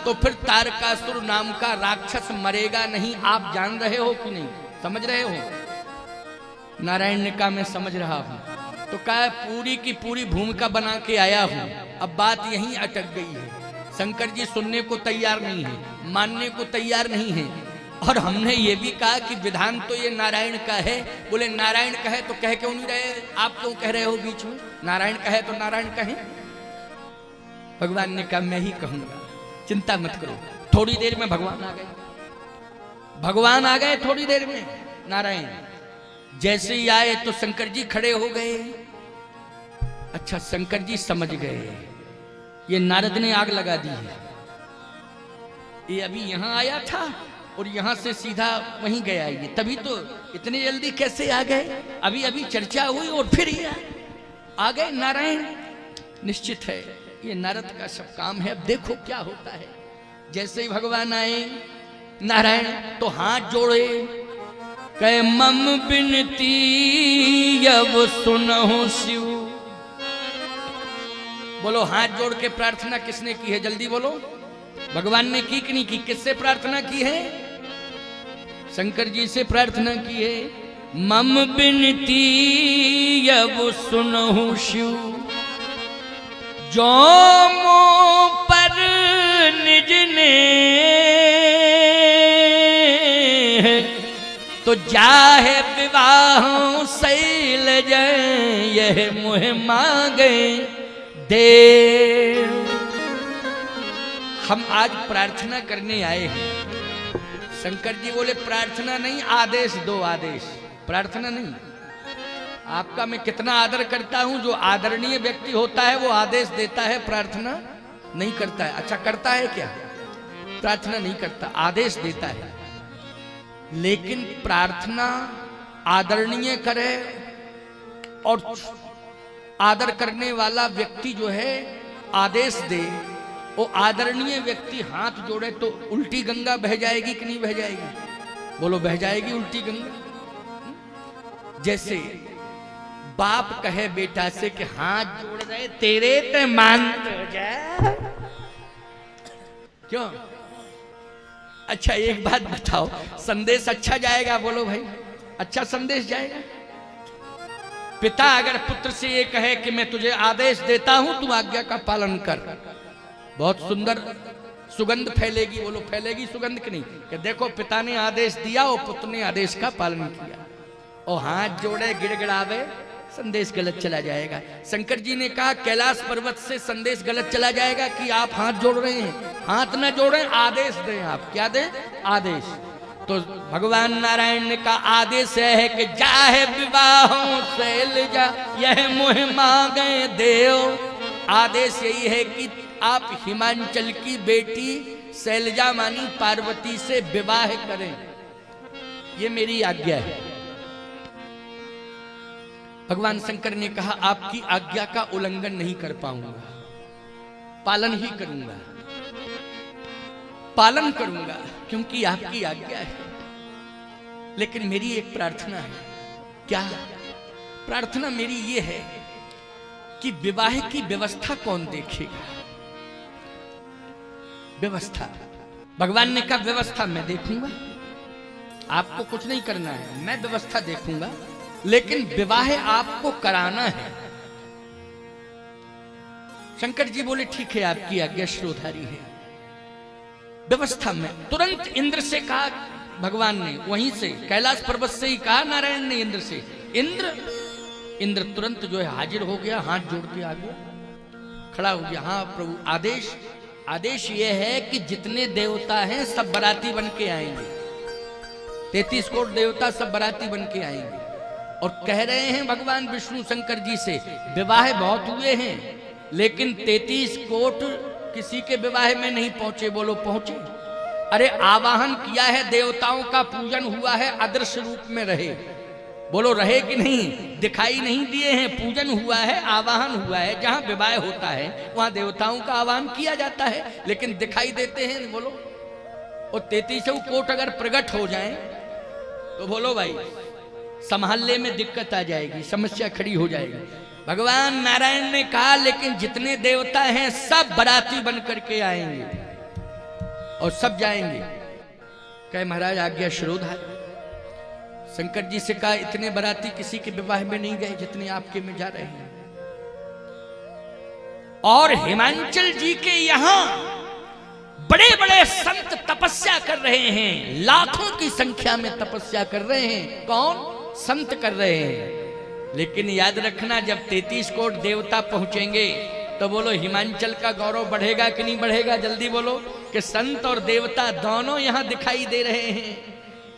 तो फिर तारकासुर नाम का राक्षस मरेगा नहीं। आप जान रहे हो कि नहीं? समझ रहे हो? नारायण ने कहा मैं समझ रहा हूं। तो कहा पूरी की पूरी भूमिका बना के आया हूं, अब बात यहीं अटक गई है। शंकर जी सुनने को तैयार नहीं है, मानने को तैयार नहीं है। और हमने ये भी कहा कि विधान तो ये नारायण का है। बोले नारायण कहे तो कह क्यों नहीं रहे? आप क्यों कह रहे हो बीच में? नारायण कहे तो नारायण कहे। भगवान ने कहा मैं ही कहूंगा, चिंता मत करो। थोड़ी देर में भगवान आ गए। भगवान आ गए थोड़ी देर में। नारायण जैसे ही आए तो शंकर जी खड़े हो गए। अच्छा शंकर जी समझ गए ये नारद ने आग लगा दी है। ये अभी यहां आया था और यहां से सीधा वहीं गया। ये तभी तो इतनी जल्दी कैसे आ गए? अभी अभी चर्चा हुई और फिर ये आ गए नारायण। निश्चित है ये नारद का सब काम है। अब देखो क्या होता है। जैसे ही भगवान आए नारायण तो हाथ जोड़े, कहे मम बिनती अब सुनहु शिव। बोलो हाथ जोड़ के प्रार्थना किसने की है? जल्दी बोलो। भगवान ने की कि नहीं की? किससे प्रार्थना की है? शंकर जी से प्रार्थना की है। मम बिनती अब सुनहु शिव, जो मो पर निज ने तो जाहे विवाह शैल जय, यह मुह मांगे दे। हम आज प्रार्थना करने आए हैं। शंकर जी बोले प्रार्थना नहीं, आदेश दो। आदेश, प्रार्थना नहीं। आपका मैं कितना आदर करता हूं। जो आदरणीय व्यक्ति होता है वो आदेश देता है, प्रार्थना नहीं करता है। अच्छा करता है क्या? प्रार्थना नहीं करता, आदेश देता है। लेकिन प्रार्थना आदरणीय करे और आदर करने वाला व्यक्ति जो है आदेश दे, वो आदरणीय व्यक्ति हाथ जोड़े तो उल्टी गंगा बह जाएगी कि नहीं बह जाएगी? बोलो बह जाएगी उल्टी गंगा। जैसे बाप कहे बेटा से कि हाथ जोड़ रहे तेरे ते मान हो जाए, क्यों? अच्छा एक बात बताओ, संदेश अच्छा जाएगा? बोलो भाई अच्छा संदेश जाएगा? पिता अगर पुत्र से ये कहे कि मैं तुझे आदेश देता हूं, तू आज्ञा का पालन कर, बहुत सुंदर सुगंध फैलेगी। बोलो फैलेगी सुगंध कि नहीं? कि देखो पिता ने आदेश दिया और पुत्र ने आदेश का पालन किया। और हाथ जोड़े गिड़गिड़ावे, संदेश गलत चला जाएगा। शंकर जी ने कहा कैलाश पर्वत से संदेश गलत चला जाएगा कि आप हाथ जोड़ रहे हैं। हाथ न जोड़ें, आदेश दें। आप क्या दें? आदेश। तो भगवान नारायण ने कहा आदेश है कि जाहे विवाहों शैलजा यह मोह मांगे देव। आदेश यही है कि आप हिमांचल की बेटी शैलजा मानी पार्वती से विवाह करें, ये मेरी आज्ञा है। भगवान शंकर ने कहा आपकी आज्ञा का उल्लंघन नहीं कर पाऊंगा, पालन ही करूंगा, पालन करूंगा क्योंकि आपकी आज्ञा है। लेकिन मेरी एक प्रार्थना है। क्या प्रार्थना मेरी ये है कि विवाह की व्यवस्था कौन देखेगा? व्यवस्था भगवान ने कहा व्यवस्था मैं देखूंगा, आपको कुछ नहीं करना है, मैं व्यवस्था देखूंगा, लेकिन विवाह आपको कराना है। शंकर जी बोले ठीक है आपकी आज्ञा शिरोधारी है। व्यवस्था में तुरंत इंद्र से कहा भगवान ने, वहीं से कैलाश पर्वत से ही कहा नारायण ने इंद्र से। इंद्र तुरंत जो है हाजिर हो गया, हाथ जोड़ के आ गया, खड़ा हो गया। हाँ प्रभु आदेश ये है कि जितने देवता हैं सब बराती बन के आएंगे, 33 करोड़ देवता सब बराती बन के आएंगे। और कह रहे हैं भगवान विष्णु शंकर जी से विवाह बहुत हुए हैं लेकिन 33 करोड़ किसी के विवाह में नहीं पहुंचे। बोलो पहुंचे? अरे आवाहन किया है, देवताओं का पूजन हुआ है, अदृश्य रूप में रहे। बोलो रहे कि नहीं? दिखाई नहीं दिए हैं, पूजन हुआ है, आवाहन हुआ है। जहां विवाह होता है वहां देवताओं का आवाहन किया जाता है, लेकिन दिखाई देते हैं। बोलो और 33 करोड़ अगर प्रकट हो जाएं तो बोलो भाई संभालने में दिक्कत आ जाएगी, समस्या खड़ी हो जाएगी। भगवान नारायण ने कहा लेकिन जितने देवता हैं सब बराती बन करके आएंगे और सब जाएंगे। कहे महाराज आज्ञा शिरोधारी। शंकर जी से कहा इतने बराती किसी के विवाह में नहीं गए जितने आपके में जा रहे हैं। और हिमांचल जी के यहां बड़े बड़े संत तपस्या कर रहे हैं, लाखों की संख्या में तपस्या कर रहे हैं। कौन? संत कर रहे हैं। लेकिन याद रखना जब 33 करोड़ देवता पहुंचेंगे तो बोलो हिमांचल का गौरव बढ़ेगा कि नहीं बढ़ेगा? जल्दी बोलो। कि संत और देवता दोनों यहां दिखाई दे रहे हैं,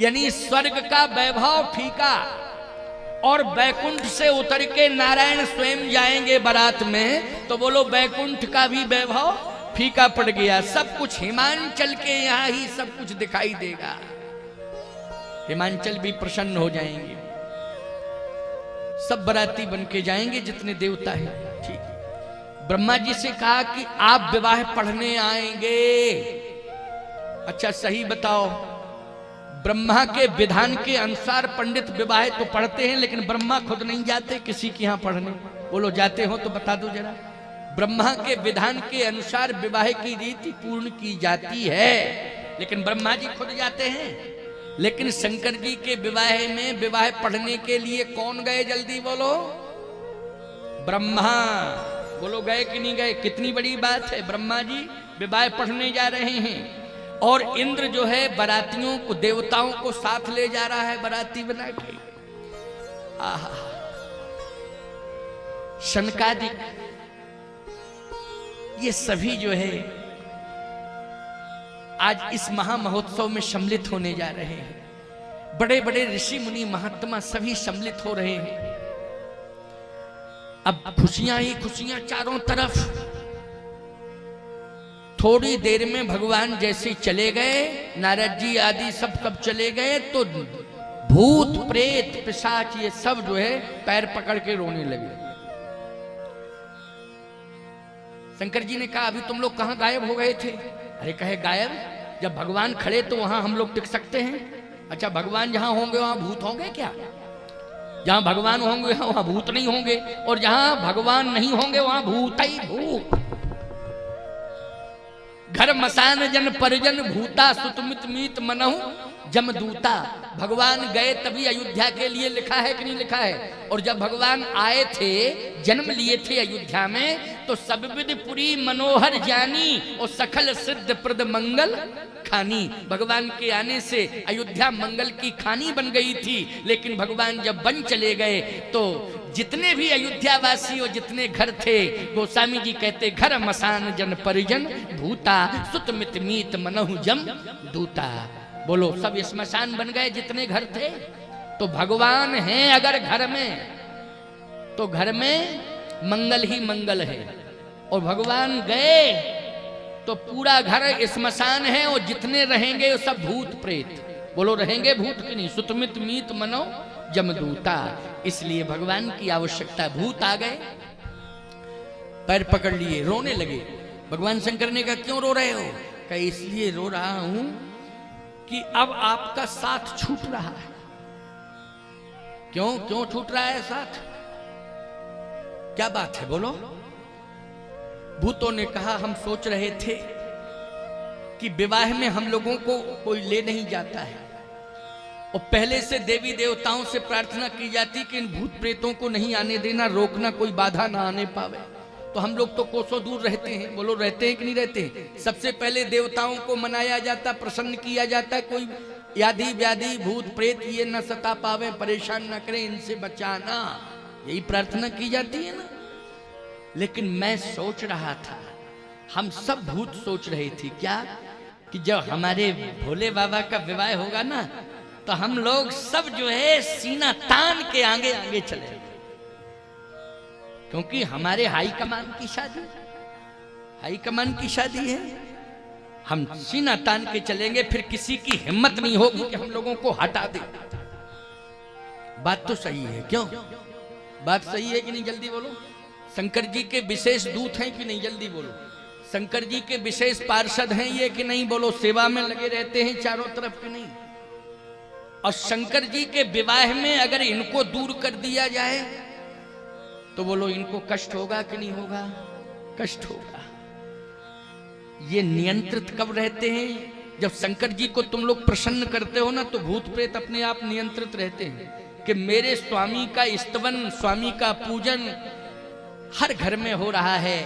यानी स्वर्ग का वैभव फीका। और बैकुंठ से उतर के नारायण स्वयं जाएंगे बारात में, तो बोलो बैकुंठ का भी वैभव फीका पड़ गया। सब कुछ हिमांचल के यहां ही सब कुछ दिखाई देगा। हिमांचल भी प्रसन्न हो जाएंगे, सब बराती बन के जाएंगे जितने देवता हैं। ठीक है। ब्रह्मा जी से कहा कि आप विवाह पढ़ने आएंगे। अच्छा सही बताओ, ब्रह्मा के विधान के अनुसार पंडित विवाह तो पढ़ते हैं लेकिन ब्रह्मा खुद नहीं जाते किसी के यहां पढ़ने? बोलो जाते हो तो बता दो जरा। ब्रह्मा के विधान के अनुसार विवाह की रीति पूर्ण की जाती है लेकिन ब्रह्मा जी खुद जाते हैं। लेकिन शंकर जी के विवाह में विवाह पढ़ने के लिए कौन गए? जल्दी बोलो। ब्रह्मा। बोलो गए कि नहीं गए? कितनी बड़ी बात है, ब्रह्मा जी विवाह पढ़ने जा रहे हैं और इंद्र जो है बरातियों को, देवताओं को साथ ले जा रहा है बराती बना के। आहा, शनकादिक ये सभी जो है आज इस महा महोत्सव में सम्मिलित होने जा रहे हैं। बड़े बड़े ऋषि मुनि महात्मा सभी सम्मिलित हो रहे हैं। अब खुशियां ही खुशियां चारों तरफ। थोड़ी देर में भगवान जैसे चले गए, नारद जी आदि सब कब चले गए तो भूत प्रेत पिशाच ये सब जो है पैर पकड़ के रोने लगे। शंकर जी ने कहा अभी तुम लोग कहां गायब हो गए थे? अरे कहे गायब, जब भगवान खड़े तो वहां हम लोग टिक सकते हैं? अच्छा भगवान जहां होंगे वहां भूत होंगे क्या? जहां भगवान होंगे वहां भूत नहीं होंगे, और जहां भगवान नहीं होंगे वहां भूत ही भूत। घर मसान जन परिजन भूता सुतमित मीत मनहु जमदूता। भगवान गए तभी अयोध्या के लिए लिखा है कि नहीं लिखा है? और जब भगवान आए थे, जन्म लिए थे अयोध्या में, तो सब विधपुरी मनोहर जानी और सकल सिद्ध प्रद मंगल खानी। भगवान के आने से अयोध्या मंगल की खानी बन गई थी। लेकिन भगवान जब बन चले गए तो जितने भी अयोध्या वासी और जितने घर थे, गोस्वामी जी कहते घर मसान जन परिजन भूता सुतमित मीत मनहु जम दूता। बोलो सब स्मशान बन गए जितने घर थे। तो भगवान हैं अगर घर में, तो घर में मंगल ही मंगल है, और भगवान गए तो पूरा घर स्मशान है, और जितने रहेंगे वो सब भूत प्रेत। बोलो रहेंगे भूत की नहीं? सुतमित मीत मनो जमदूता। इसलिए भगवान की आवश्यकता। भूत आ गए, पैर पकड़ लिए, रोने लगे। भगवान शंकर ने कहा क्यों रो रहे हो? कहा इसलिए रो रहा हूं कि अब आपका साथ छूट रहा है। क्यों क्यों छूट रहा है साथ? क्या बात है बोलो? भूतों ने कहा हम सोच रहे थे कि विवाह में हम लोगों को कोई ले नहीं जाता है, और पहले से देवी देवताओं से प्रार्थना की जाती कि इन भूत प्रेतों को नहीं आने देना, रोकना, कोई बाधा ना आने पावे। तो हम लोग तो कोसों दूर रहते हैं। बोलो रहते हैं कि नहीं रहते? सबसे पहले देवताओं को मनाया जाता, प्रसन्न किया जाता, कोई यादि व्याधि भूत प्रेत ये न सता पावे, परेशान न करें, इनसे बचाना, यही प्रार्थना की जाती है ना। लेकिन मैं सोच रहा था, हम सब भूत सोच रहे थे क्या, कि जब हमारे भोले बाबा का विवाह होगा ना, तो हम लोग सब जो है सीना तान के आगे आगे चले, क्योंकि हमारे हाई कमान की शादी, हाई कमान की शादी है। हम सीना तान के चलेंगे, फिर किसी की हिम्मत नहीं होगी कि हम लोगों को हटा दे। बात तो सही है, क्यों? बात सही है कि नहीं? जल्दी बोलो। शंकर जी के विशेष दूत हैं कि नहीं? जल्दी बोलो। शंकर जी के विशेष पार्षद हैं ये कि नहीं? बोलो। सेवा में लगे रहते हैं चारों तरफ कि नहीं? और शंकर जी के विवाह में अगर इनको दूर कर दिया जाए तो बोलो इनको कष्ट होगा कि नहीं होगा? कष्ट होगा। ये नियंत्रित कब रहते हैं? जब शंकर जी को तुम लोग प्रसन्न करते हो ना, तो भूत प्रेत अपने आप नियंत्रित रहते हैं कि मेरे स्वामी का स्तवन, स्वामी का पूजन हर घर में हो रहा है।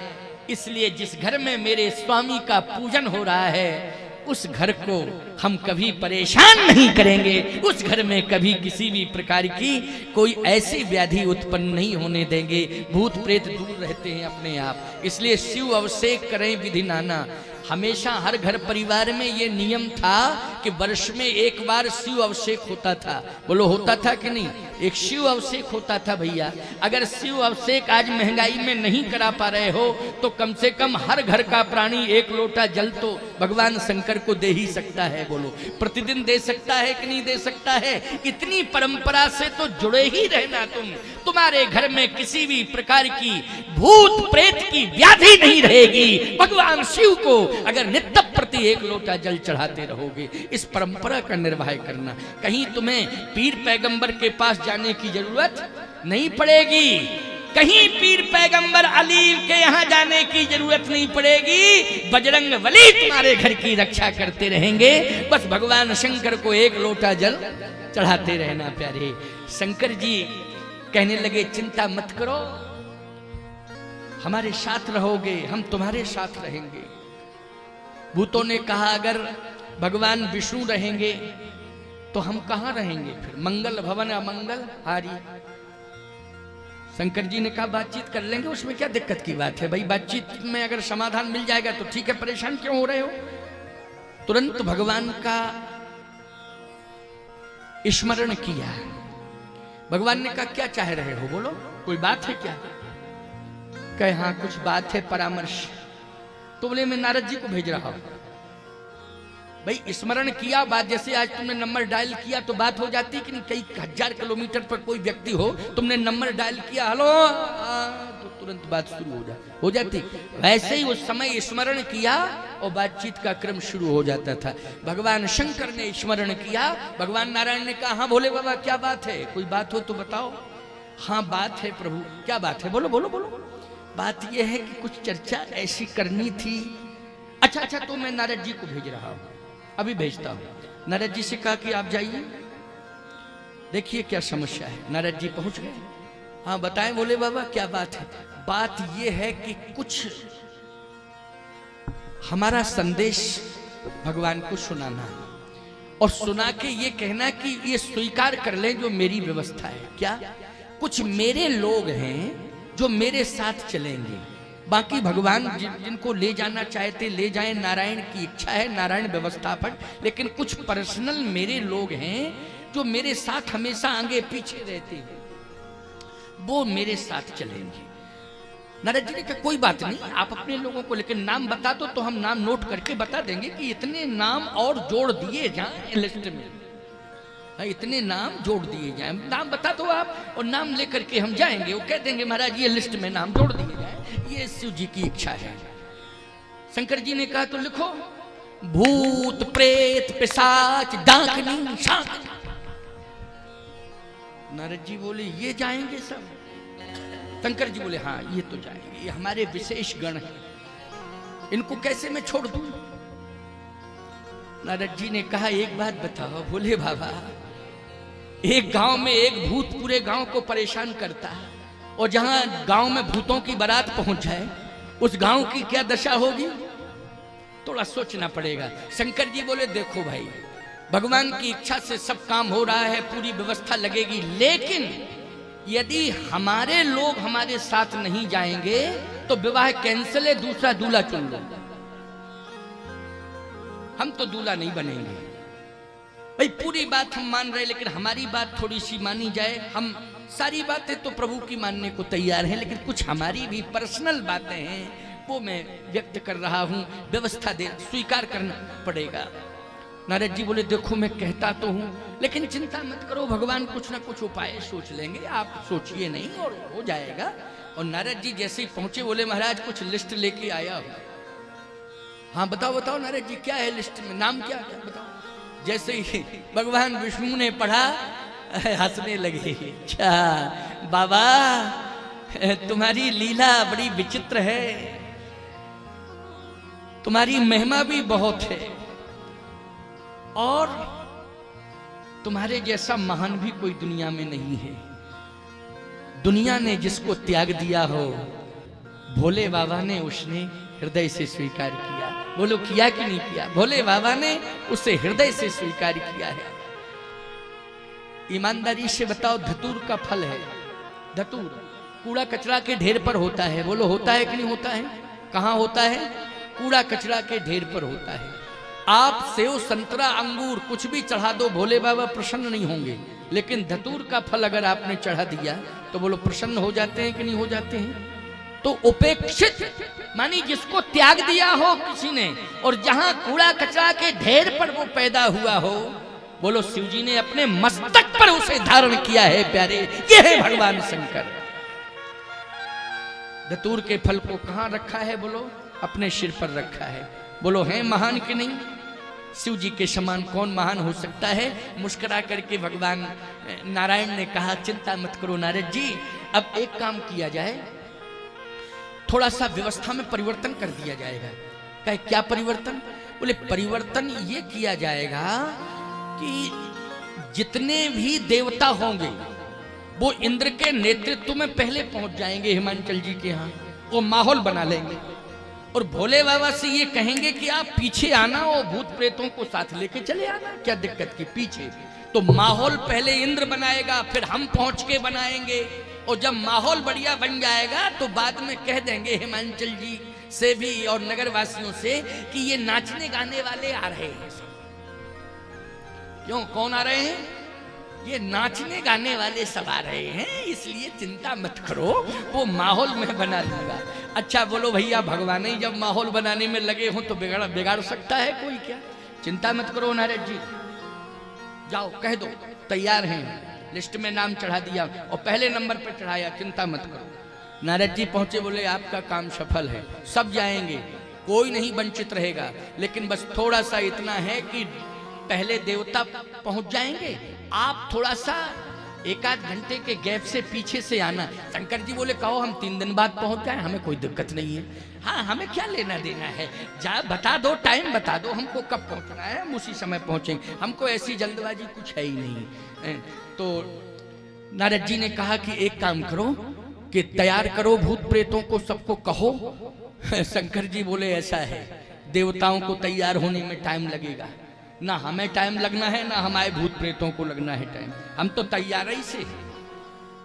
इसलिए जिस घर में मेरे स्वामी का पूजन हो रहा है, उस घर को हम कभी परेशान नहीं करेंगे, उस घर में कभी किसी भी प्रकार की कोई ऐसी व्याधि उत्पन्न नहीं होने देंगे। भूत प्रेत दूर रहते हैं अपने आप। इसलिए शिव अभिषेक करें विधि नाना। हमेशा हर घर परिवार में ये नियम था कि वर्ष में एक बार शिव अभिषेक होता था। बोलो होता था कि नहीं? एक शिव अभिषेक होता था भैया। अगर शिव अभिषेक आज महंगाई में नहीं करा पा रहे हो तो कम से कम हर घर का प्राणी एक लोटा जल तो भगवान शंकर को दे ही सकता है। बोलो प्रतिदिन दे सकता है कि नहीं दे सकता है? इतनी परंपरा से तो जुड़े ही रहना तुम। तुम्हारे घर में किसी भी प्रकार की भूत प्रेत की व्याधि नहीं रहेगी। भगवान शिव को अगर नित्य प्रति एक लोटा जल चढ़ाते रहोगे, इस परंपरा का निर्वाह करना। कहीं तुम्हें पीर पैगंबर के पास जाने की जरूरत नहीं पड़ेगी, कहीं पीर पैगंबर अली के यहाँ जाने की जरूरत नहीं पड़ेगी। बजरंग बली तुम्हारे घर की रक्षा करते रहेंगे। बस भगवान शंकर को एक लोटा जल चढ़ाते रहना। प्यारे शंकर जी कहने लगे चिंता मत करो, हमारे साथ रहोगे, हम तुम्हारे साथ रहेंगे। भूतों ने कहा अगर भगवान विष्णु रहेंगे तो हम कहां रहेंगे फिर? मंगल भवन अमंगल हारी। शंकर जी ने कहा बातचीत कर लेंगे, उसमें क्या दिक्कत की बात है भाई? बातचीत में अगर समाधान मिल जाएगा तो ठीक है, परेशान क्यों हो रहे हो? तुरंत भगवान का स्मरण किया। भगवान ने कहा क्या चाह रहे हो? बोलो कोई बात है क्या? कहे हाँ कुछ बात है, परामर्श। तो बोले मैं नारद जी को भेज रहा हूं। भाई स्मरण किया बात, जैसे आज तुमने नंबर डायल किया तो बात हो जाती कि नहीं, कई हजार किलोमीटर पर कोई व्यक्ति हो, तुमने नंबर डायल किया हेलो तो तुरंत बात शुरू हो जाती। वैसे ही उस समय स्मरण किया और बातचीत का क्रम शुरू हो जाता था। भगवान शंकर ने स्मरण किया, भगवान नारायण ने कहा हाँ भोले बाबा क्या बात है, कोई बात हो तो बताओ। हाँ बात है प्रभु, क्या बात है, बोलो बोलो बोलो। बात यह है कि कुछ चर्चा ऐसी करनी थी। अच्छा अच्छा, तो मैं नारद जी को भेज रहा हूं, अभी भेजता हूं। नारद जी से कहा कि आप जाइए, देखिए क्या समस्या है। नारद जी पहुंच गए। हाँ बताएं बोले बाबा क्या बात है। बात यह है कि कुछ हमारा संदेश भगवान को सुनाना है और सुना के ये कहना कि ये स्वीकार कर लें जो मेरी व्यवस्था है। क्या? कुछ मेरे लोग हैं जो मेरे साथ चलेंगे, बाकी भगवान जिनको ले जाना चाहते ले जाएं, नारायण की इच्छा है, नारायण व्यवस्थापक। लेकिन कुछ पर्सनल मेरे लोग हैं जो मेरे साथ हमेशा आगे पीछे रहते हैं, वो मेरे साथ चलेंगे। नारद जी ने कहा कोई बात नहीं, आप अपने लोगों को लेकिन नाम बता दो तो हम नाम नोट करके बता देंगे कि इतने नाम और जोड़ दिए जाएं लिस्ट में, इतने नाम जोड़ दिए जाएं। नाम बता दो आप और नाम लेकर के हम जाएंगे, वो कह देंगे महाराज ये लिस्ट में नाम जोड़ दिए जाए, ये शिव जी की इच्छा है। शंकर जी ने कहा तो लिखो, भूत प्रेत पिशाच डाकनी शाकनी। नारद जी बोले ये जाएंगे सब? शंकर जी बोले हाँ ये तो जाएंगे, ये हमारे विशेष गण हैं, इनको कैसे मैं छोड़ दूं। नारद जी ने कहा एक बात बताओ बोले बाबा, एक गांव में एक भूत पूरे गांव को परेशान करता है और जहां गांव में भूतों की बारात पहुंच जाए उस गांव की क्या दशा होगी, थोड़ा सोचना पड़ेगा। शंकर जी बोले देखो भाई, भगवान की इच्छा से सब काम हो रहा है, पूरी व्यवस्था लगेगी, लेकिन यदि हमारे लोग हमारे साथ नहीं जाएंगे तो विवाह कैंसिल है, दूसरा दूल्हा चुन लो, हम तो दूल्हा नहीं बनेंगे। भाई पूरी बात हम मान रहे, लेकिन हमारी बात थोड़ी सी मानी जाए। हम सारी बातें तो प्रभु की मानने को तैयार हैं, लेकिन कुछ हमारी भी पर्सनल बातें हैं, वो मैं व्यक्त कर रहा हूं, व्यवस्था दे स्वीकार करना पड़ेगा। नारद जी बोले देखो मैं कहता तो हूं, लेकिन चिंता मत करो, भगवान कुछ ना कुछ उपाय सोच लेंगे, आप सोचिए नहीं और हो जाएगा। और नारद जी जैसे ही पहुंचे बोले महाराज कुछ लिस्ट लेके आया हूं। हाँ बताओ बताओ नारद जी क्या है लिस्ट में, नाम क्या क्या बताओ। जैसे ही भगवान विष्णु ने पढ़ा हंसने लगे, अच्छा बाबा तुम्हारी लीला बड़ी विचित्र है, तुम्हारी महिमा भी बहुत है और तुम्हारे जैसा महान भी कोई दुनिया में नहीं है। दुनिया ने जिसको त्याग दिया हो भोले बाबा ने उसने हृदय से स्वीकार किया। बोलो किया कि नहीं किया? भोले बाबा ने उसे हृदय से स्वीकार किया है। ईमानदारी से बताओ, धतूर का फल है, धतूर कूड़ा कचरा के ढेर पर होता है। बोलो होता है कि नहीं होता है? कहाँ होता है? कूड़ा कचरा के ढेर पर होता है। आप सेव संतरा अंगूर कुछ भी चढ़ा दो, भोले बाबा प्रसन्न नहीं होंगे, लेकिन धतूर का फल अगर आपने चढ़ा दिया तो बोलो प्रसन्न हो जाते हैं कि नहीं हो जाते हैं? तो उपेक्षित मानी जिसको त्याग दिया हो किसी ने, और जहां कूड़ा कचरा के ढेर पर वो पैदा हुआ हो, बोलो शिव जी ने अपने मस्तक पर उसे धारण किया है प्यारे। ये है भगवान शंकर। धतूर के फल को कहां रखा है? बोलो अपने सिर पर रखा है। बोलो है महान कि नहीं? शिव जी के समान कौन महान हो सकता है? मुस्कुरा करके भगवान नारायण ने कहा चिंता मत करो नारद जी, अब एक काम किया जाए, थोड़ा सा व्यवस्था में परिवर्तन कर दिया जाएगा। कहे क्या परिवर्तन? बोले परिवर्तन ये किया जाएगा कि जितने भी देवता होंगे वो इंद्र के नेतृत्व में पहले पहुंच जाएंगे हिमांचल जी के यहाँ, वो माहौल बना लेंगे और भोले बाबा से ये कहेंगे कि आप पीछे आना और भूत प्रेतों को साथ लेके चले आना, क्या दिक्कत की पीछे। तो माहौल पहले इंद्र बनाएगा, फिर हम पहुंच के बनाएंगे, और जब माहौल बढ़िया बन जाएगा तो बाद में कह देंगे हिमांचल जी से भी और नगर वासियों से कि ये नाचने गाने वाले आ रहे हैं। क्यों? कौन आ रहे हैं? ये नाचने गाने वाले सब आ रहे हैं, इसलिए चिंता मत करो, वो माहौल में बना लूंगा। अच्छा बोलो भैया, भगवान ही जब माहौल बनाने में लगे हो तो बिगाड़ सकता है कोई क्या? चिंता मत करो नारद जी, जाओ कह दो तैयार हैं, लिस्ट में नाम चढ़ा दिया और पहले नंबर पर चढ़ाया, चिंता मत करो। नारद जी पहुंचे, बोले आपका काम सफल है, सब जाएंगे, कोई नहीं वंचित रहेगा, लेकिन बस थोड़ा सा इतना है कि पहले देवता पहुंच जाएंगे, आप थोड़ा सा एक आध घंटे के गैप से पीछे से आना। शंकर जी बोले कहो हम 3 दिन बाद पहुंच जाए, हमें कोई दिक्कत नहीं है, हाँ हमें क्या लेना देना है, जा बता दो, टाइम बता दो हमको कब पहुंचना है, हम उसी समय पहुंचेंगे, हमको ऐसी जल्दबाजी कुछ है ही नहीं। तो नारद जी ने कहा कि एक काम करो कि तैयार करो भूत प्रेतों को, सबको कहो। शंकर जी बोले ऐसा है, देवताओं को तैयार होने में टाइम लगेगा, ना हमें टाइम लगना है ना हमारे भूत प्रेतों को लगना है टाइम, हम तो तैयार ही से,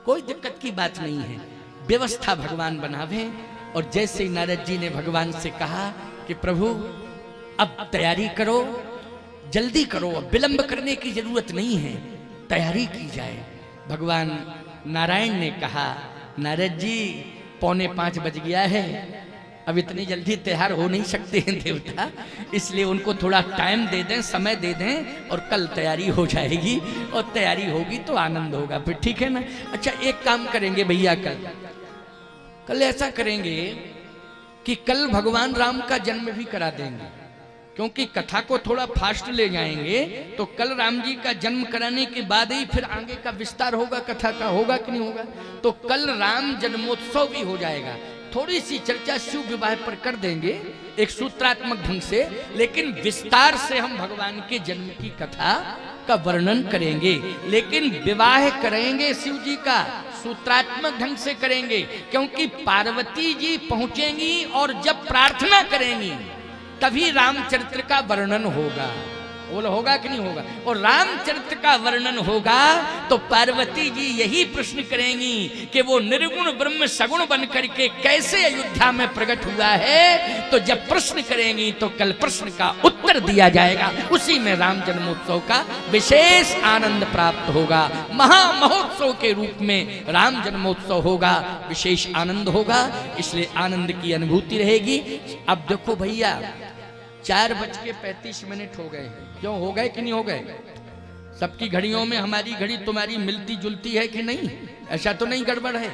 कोई दिक्कत की बात नहीं है, व्यवस्था भगवान बनावे। और जैसे नारद जी ने भगवान से कहा कि प्रभु अब तैयारी करो, जल्दी करो, अब विलंब करने की जरूरत नहीं है, तैयारी की जाए। भगवान नारायण ने कहा नारद जी 4:45 बज गया है, अब इतनी जल्दी तैयार हो नहीं सकते हैं देवता, इसलिए उनको थोड़ा टाइम दे दें, समय दे दें, और कल तैयारी हो जाएगी, और तैयारी होगी तो आनंद होगा फिर, ठीक है ना। अच्छा एक काम करेंगे भैया, कल ऐसा करेंगे कि कल भगवान राम का जन्म भी करा देंगे, क्योंकि कथा को थोड़ा फास्ट ले जाएंगे तो कल राम जी का जन्म कराने के बाद ही फिर आगे का विस्तार होगा कथा का, होगा कि नहीं होगा। तो कल राम जन्मोत्सव भी हो जाएगा, थोड़ी सी चर्चा शिव विवाह पर कर देंगे एक सूत्रात्मक ढंग से, लेकिन विस्तार से हम भगवान के जन्म की कथा का वर्णन करेंगे, लेकिन विवाह करेंगे शिव जी का सूत्रात्मक ढंग से करेंगे, क्योंकि पार्वती जी पहुंचेंगी और जब प्रार्थना करेंगी तभी रामचरित्र का वर्णन होगा, बोलो होगा कि नहीं होगा। और रामचरित्र का वर्णन होगा तो पार्वती जी यही प्रश्न करेंगी कि वो निर्गुण ब्रह्म सगुण बन करके कैसे अयोध्या में प्रकट हुआ है। तो जब प्रश्न करेंगी तो कल प्रश्न का उत्तर दिया जाएगा, उसी में राम जन्मोत्सव का विशेष आनंद प्राप्त होगा। महामहोत्सव के रूप में राम जन्मोत्सव होगा, विशेष आनंद होगा, इसलिए आनंद की अनुभूति रहेगी। अब देखो भैया 4:35 हो गए, क्यों हो गए कि नहीं हो गए। सबकी घड़ियों में हमारी घड़ी तुम्हारी मिलती जुलती है कि नहीं, ऐसा तो नहीं गड़बड़ है।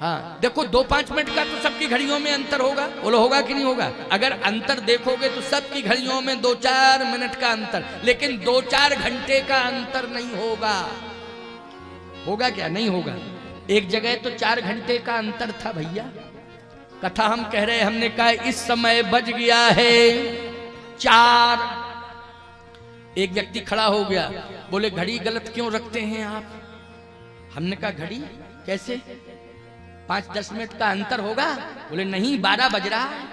हाँ देखो 2-5 मिनट का तो सबकी घड़ियों में अंतर होगा, बोलो होगा कि नहीं होगा। अगर अंतर देखोगे तो सबकी घड़ियों में 2-4 मिनट का अंतर, लेकिन 2-4 घंटे का अंतर नहीं होगा। होगा क्या, नहीं होगा। एक जगह तो 4 घंटे का अंतर था भैया, कथा हम कह रहे, हमने कहा इस समय बज गया है 4। एक व्यक्ति खड़ा हो गया, बोले घड़ी गलत क्यों रखते हैं आप। हमने कहा घड़ी कैसे, 5-10 मिनट का अंतर होगा। बोले नहीं 12 बज रहा है।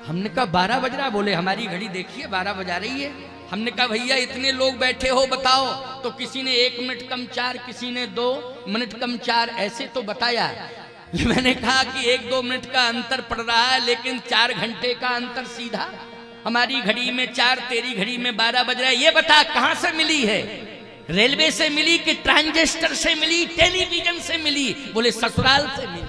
हमने कहा 12 बज रहा, बोले हमारी घड़ी देखिए 12 बजा रही है। हमने कहा भैया इतने लोग बैठे हो बताओ, तो किसी ने 1 मिनट कम 4, किसी ने 2 मिनट कम 4, ऐसे तो बताया। मैंने कहा कि 1-2 मिनट का अंतर पड़ रहा है, लेकिन 4 घंटे का अंतर सीधा। हमारी घड़ी में 4, तेरी घड़ी में 12 बज रहा है। ये बता कहां से मिली है, रेलवे से मिली कि ट्रांजिस्टर से मिली, टेलीविजन से मिली। बोले ससुराल से मिली।